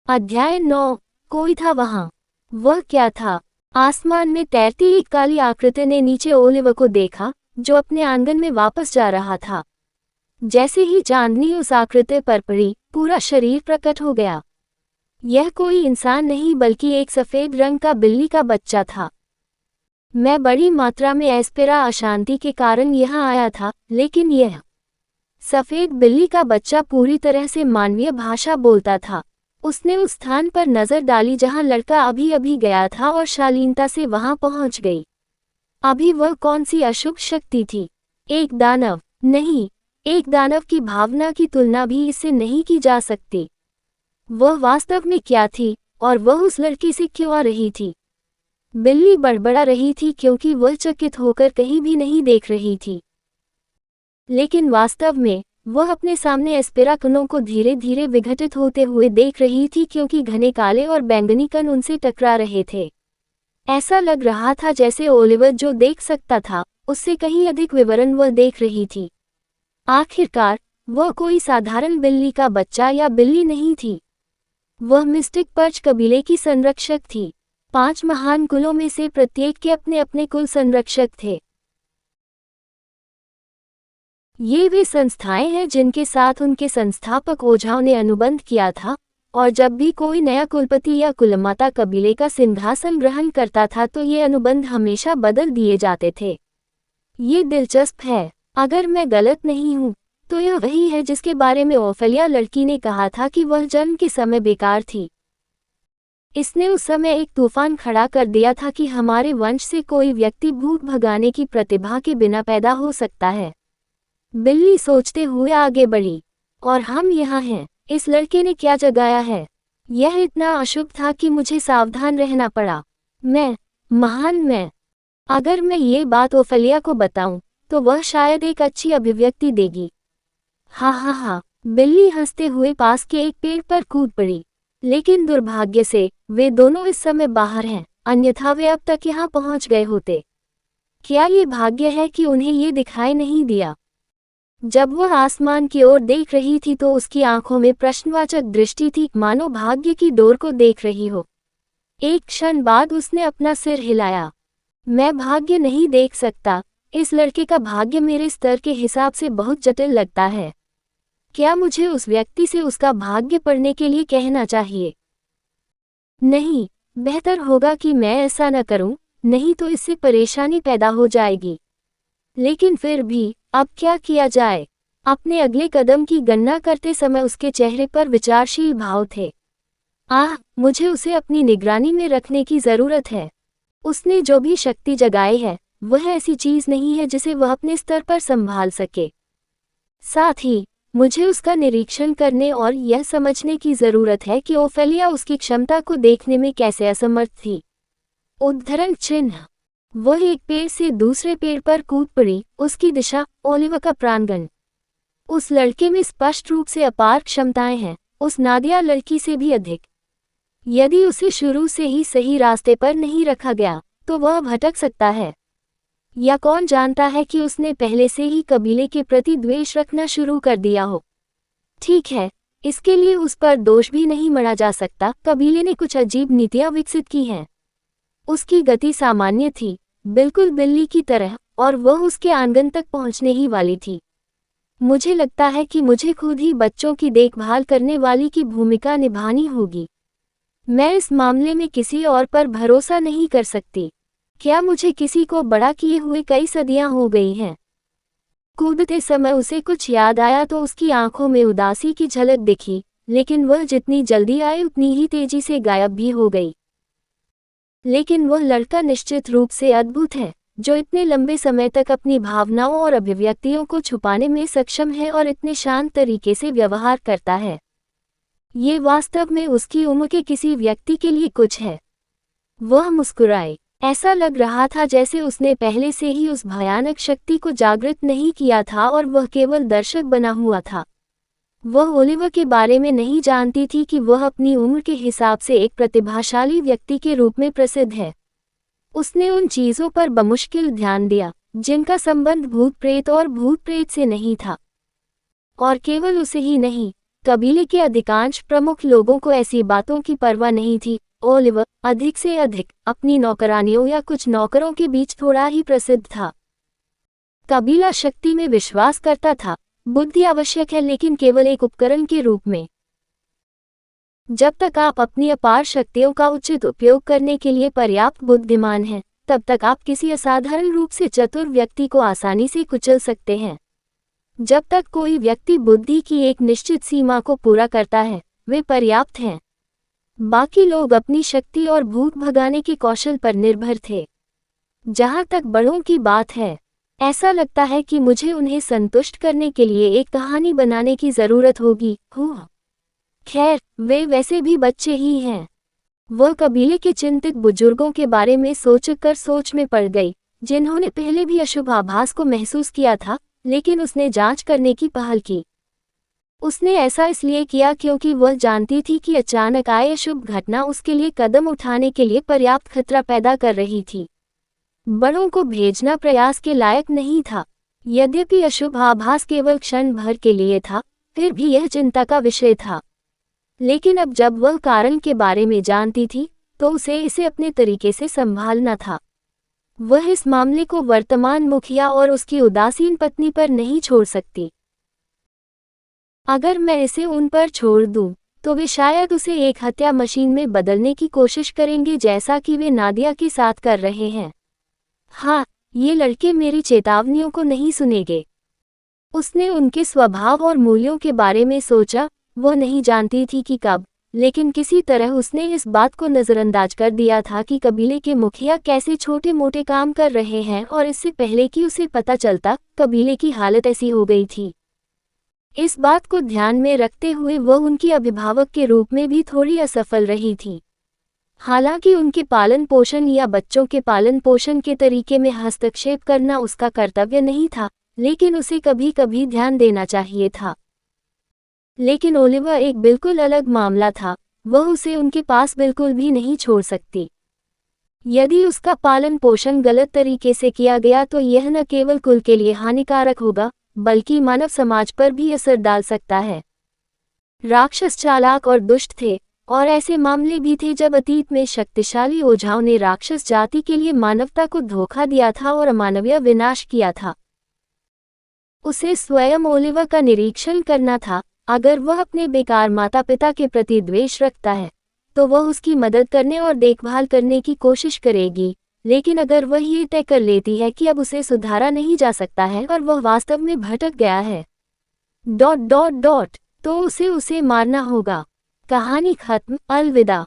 अध्याय 9। कोई था वहां। वह क्या था? आसमान में तैरती एक काली आकृति ने नीचे ओलिवर को देखा, जो अपने आंगन में वापस जा रहा था। जैसे ही चांदनी उस आकृति पर पड़ी, पूरा शरीर प्रकट हो गया। यह कोई इंसान नहीं बल्कि एक सफेद रंग का बिल्ली का बच्चा था। मैं बड़ी मात्रा में एस्पेरा अशांति के कारण यहाँ आया था, लेकिन यह सफेद बिल्ली का बच्चा पूरी तरह से मानवीय भाषा बोलता था। उसने उस स्थान पर नजर डाली जहां लड़का अभी अभी गया था और शालीनता से वहां पहुंच गई। अभी वह कौन सी अशुभ शक्ति थी? एक दानव? नहीं, एक दानव की भावना की तुलना भी इससे नहीं की जा सकती। वह वास्तव में क्या थी, और वह उस लड़की से क्यों आ रही थी? बिल्ली बड़बड़ा रही थी क्योंकि वह चकित होकर कहीं भी नहीं देख रही थी। लेकिन वास्तव में वह अपने सामने एस्पेरा कणों को धीरे धीरे विघटित होते हुए देख रही थी, क्योंकि घने काले और बैंगनी कण उनसे टकरा रहे थे। ऐसा लग रहा था जैसे ओलिवर जो देख सकता था, उससे कहीं अधिक विवरण वह देख रही थी। आखिरकार वह कोई साधारण बिल्ली का बच्चा या बिल्ली नहीं थी। वह मिस्टिक पर्च कबीले की संरक्षक थी। 5 महान कुलों में से प्रत्येक के अपने अपने कुल संरक्षक थे। ये वे संस्थाएं हैं जिनके साथ उनके संस्थापक ओझाओं ने अनुबंध किया था, और जब भी कोई नया कुलपति या कुलमाता कबीले का सिंहासन ग्रहण करता था तो ये अनुबंध हमेशा बदल दिए जाते थे। ये दिलचस्प है। अगर मैं गलत नहीं हूँ तो यह वही है जिसके बारे में ओफेलिया लड़की ने कहा था कि वह जन्म के समय बेकार थी। इसने उस समय एक तूफान खड़ा कर दिया था कि हमारे वंश से कोई व्यक्ति भूख भगाने की प्रतिभा के बिना पैदा हो सकता है। बिल्ली सोचते हुए आगे बढ़ी। और हम यहाँ हैं। इस लड़के ने क्या जगाया है? यह इतना अशुभ था कि मुझे सावधान रहना पड़ा। मैं अगर मैं ये बात ओफेलिया को बताऊं तो वह शायद एक अच्छी अभिव्यक्ति देगी। हा, बिल्ली हंसते हुए पास के एक पेड़ पर कूद पड़ी। लेकिन दुर्भाग्य से वे दोनों इस समय बाहर हैं, अन्यथा वे अब तक यहाँ पहुँच गए होते। क्या ये भाग्य है कि उन्हें ये दिखाई नहीं दिया? जब वह आसमान की ओर देख रही थी तो उसकी आंखों में प्रश्नवाचक दृष्टि थी, मानो भाग्य की डोर को देख रही हो। एक क्षण बाद उसने अपना सिर हिलाया। मैं भाग्य नहीं देख सकता। इस लड़के का भाग्य मेरे स्तर के हिसाब से बहुत जटिल लगता है। क्या मुझे उस व्यक्ति से उसका भाग्य पढ़ने के लिए कहना चाहिए? नहीं, बेहतर होगा कि मैं ऐसा न करूं, नहीं तो इससे परेशानी पैदा हो जाएगी। लेकिन फिर भी अब क्या किया जाए? अपने अगले कदम की गणना करते समय उसके चेहरे पर विचारशील भाव थे। मुझे उसे अपनी निगरानी में रखने की जरूरत है। उसने जो भी शक्ति जगाई है वह ऐसी चीज नहीं है जिसे वह अपने स्तर पर संभाल सके। साथ ही मुझे उसका निरीक्षण करने और यह समझने की जरूरत है कि ओफेलिया उसकी क्षमता को देखने में कैसे असमर्थ थी। उद्धरण चिन्ह। वह एक पेड़ से दूसरे पेड़ पर कूद पड़ी। उसकी दिशा ओलिवर का प्रांगण। उस लड़के में स्पष्ट रूप से अपार क्षमताएं हैं, उस नादिया लड़की से भी अधिक। यदि उसे शुरू से ही सही रास्ते पर नहीं रखा गया तो वह भटक सकता है। या कौन जानता है कि उसने पहले से ही कबीले के प्रति द्वेष रखना शुरू कर दिया हो। ठीक है, इसके लिए उस पर दोष भी नहीं मढ़ा जा सकता। कबीले ने कुछ अजीब नीतियां विकसित की हैं। उसकी गति सामान्य थी, बिल्कुल बिल्ली की तरह, और वह उसके आंगन तक पहुंचने ही वाली थी। मुझे लगता है कि मुझे खुद ही बच्चों की देखभाल करने वाली की भूमिका निभानी होगी। मैं इस मामले में किसी और पर भरोसा नहीं कर सकती। क्या मुझे किसी को बड़ा किए हुए कई सदियां हो गई हैं? कूदते समय उसे कुछ याद आया तो उसकी आंखों में उदासी की झलक दिखी, लेकिन वह जितनी जल्दी आई उतनी ही तेजी से गायब भी हो गई। लेकिन वह लड़का निश्चित रूप से अद्भुत है, जो इतने लंबे समय तक अपनी भावनाओं और अभिव्यक्तियों को छुपाने में सक्षम है और इतने शांत तरीके से व्यवहार करता है। ये वास्तव में उसकी उम्र के किसी व्यक्ति के लिए कुछ है। वह मुस्कुराई। ऐसा लग रहा था जैसे उसने पहले से ही उस भयानक शक्ति को जागृत नहीं किया था और वह केवल दर्शक बना हुआ था। वह ओलिवर के बारे में नहीं जानती थी कि वह अपनी उम्र के हिसाब से एक प्रतिभाशाली व्यक्ति के रूप में प्रसिद्ध है। उसने उन चीज़ों पर बमुश्किल ध्यान दिया जिनका संबंध भूत प्रेत और भूत प्रेत से नहीं था। और केवल उसे ही नहीं, कबीले के अधिकांश प्रमुख लोगों को ऐसी बातों की परवाह नहीं थी। ओलिवर अधिक से अधिक अपनी नौकरानियों या कुछ नौकरों के बीच थोड़ा ही प्रसिद्ध था। कबीला शक्ति में विश्वास करता था। बुद्धि आवश्यक है, लेकिन केवल एक उपकरण के रूप में। जब तक आप अपनी अपार शक्तियों का उचित उपयोग करने के लिए पर्याप्त बुद्धिमान हैं, तब तक आप किसी असाधारण रूप से चतुर व्यक्ति को आसानी से कुचल सकते हैं। जब तक कोई व्यक्ति बुद्धि की एक निश्चित सीमा को पूरा करता है, वे पर्याप्त हैं। बाकी लोग अपनी शक्ति और भूख भगाने के कौशल पर निर्भर थे। जहां तक बड़ों की बात है, ऐसा लगता है कि मुझे उन्हें संतुष्ट करने के लिए एक कहानी बनाने की जरूरत होगी। खैर, वे वैसे भी बच्चे ही हैं। वह कबीले के चिंतित बुजुर्गों के बारे में सोचकर सोच में पड़ गई, जिन्होंने पहले भी अशुभ आभास को महसूस किया था, लेकिन उसने जांच करने की पहल की। उसने ऐसा इसलिए किया क्योंकि वह जानती थी कि अचानक आए अशुभ घटना उसके लिए कदम उठाने के लिए पर्याप्त खतरा पैदा कर रही थी। बड़ों को भेजना प्रयास के लायक नहीं था। यद्यपि अशुभ आभास केवल क्षण भर के लिए था, फिर भी यह चिंता का विषय था। लेकिन अब जब वह कारण के बारे में जानती थी, तो उसे इसे अपने तरीके से संभालना था। वह इस मामले को वर्तमान मुखिया और उसकी उदासीन पत्नी पर नहीं छोड़ सकती। अगर मैं इसे उन पर छोड़ दूं, तो वे शायद उसे एक हत्या मशीन में बदलने की कोशिश करेंगे, जैसा कि वे नादिया के साथ कर रहे हैं। हाँ, ये लड़के मेरी चेतावनियों को नहीं सुनेंगे। उसने उनके स्वभाव और मूल्यों के बारे में सोचा। वह नहीं जानती थी कि कब, लेकिन किसी तरह उसने इस बात को नज़रअंदाज कर दिया था कि कबीले के मुखिया कैसे छोटे मोटे काम कर रहे हैं, और इससे पहले कि उसे पता चलता, कबीले की हालत ऐसी हो गई थी। इस बात को ध्यान में रखते हुए वह उनकी अभिभावक के रूप में भी थोड़ी असफल रही थी। हालांकि उनके पालन पोषण या बच्चों के पालन पोषण के तरीके में हस्तक्षेप करना उसका कर्तव्य नहीं था, लेकिन उसे कभी कभी ध्यान देना चाहिए था। लेकिन ओलिवर एक बिल्कुल अलग मामला था। वह उसे उनके पास बिल्कुल भी नहीं छोड़ सकती। यदि उसका पालन पोषण गलत तरीके से किया गया तो यह न केवल कुल के लिए हानिकारक होगा, बल्कि मानव समाज पर भी असर डाल सकता है। राक्षस चालाक और दुष्ट थे, और ऐसे मामले भी थे जब अतीत में शक्तिशाली ओझाओं ने राक्षस जाति के लिए मानवता को धोखा दिया था और अमानवीय विनाश किया था। उसे स्वयं ओलिवर का निरीक्षण करना था। अगर वह अपने बेकार माता पिता के प्रति द्वेष रखता है, तो वह उसकी मदद करने और देखभाल करने की कोशिश करेगी। लेकिन अगर वह ये तय कर लेती है कि अब उसे सुधारा नहीं जा सकता है और वह वास्तव में भटक गया है तो उसे मारना होगा। कहानी खत्म। अलविदा।